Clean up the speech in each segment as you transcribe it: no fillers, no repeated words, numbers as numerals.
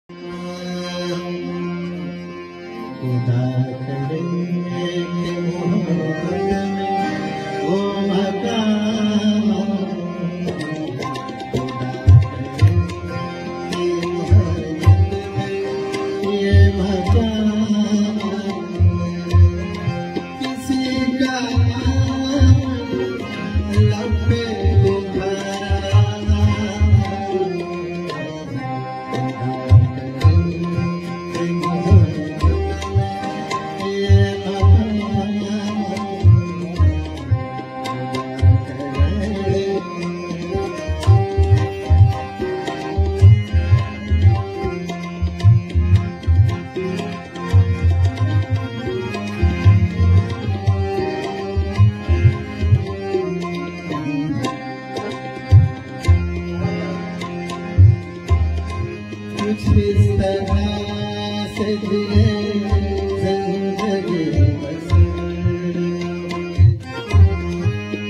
खुदा करे कि मोहब्बत में वो मकाम, खुदा करे कि मोहब्बत में ये मकाम, किसी का लब पे कुछ इस तरह से जिए जिंदगी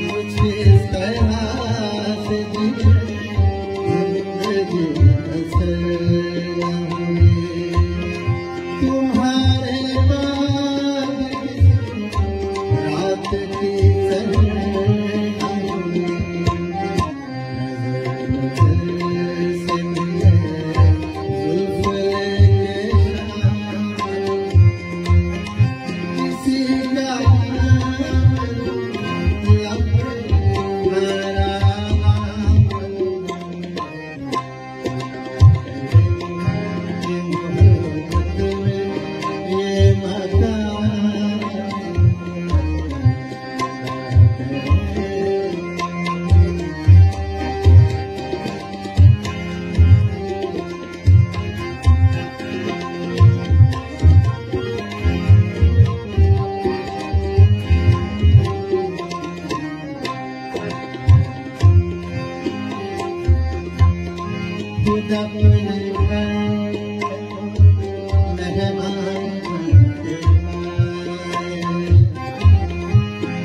कुछ इस तरह से जिए जिंदगी तुम्हारे बाद रात की खुद अपने मेहमान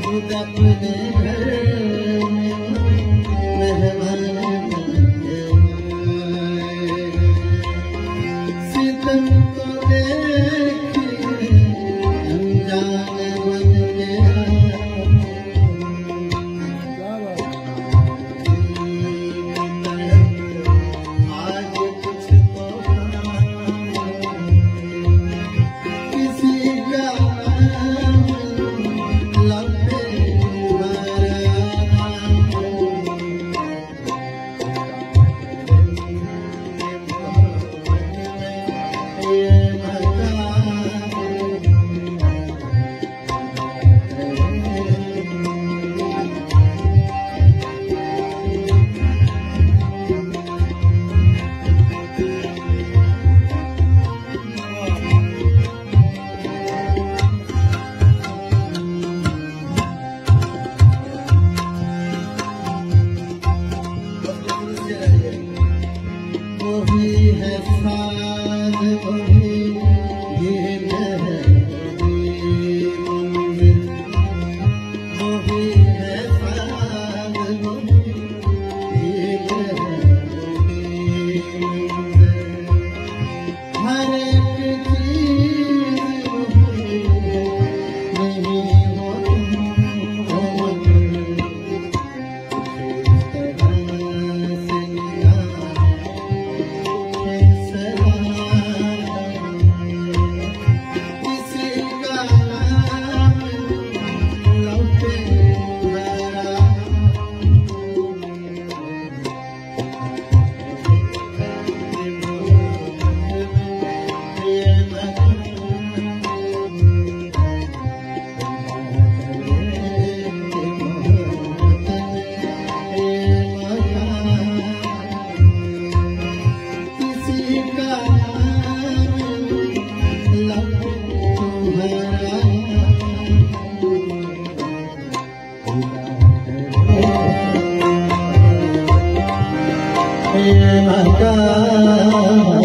खुद अपने घर मेहमान सितम को देखिए अनजान बन गया वही है साथ वही ये मंजिल वही है साथ वही ये हर एक चीज वही नहीं मकान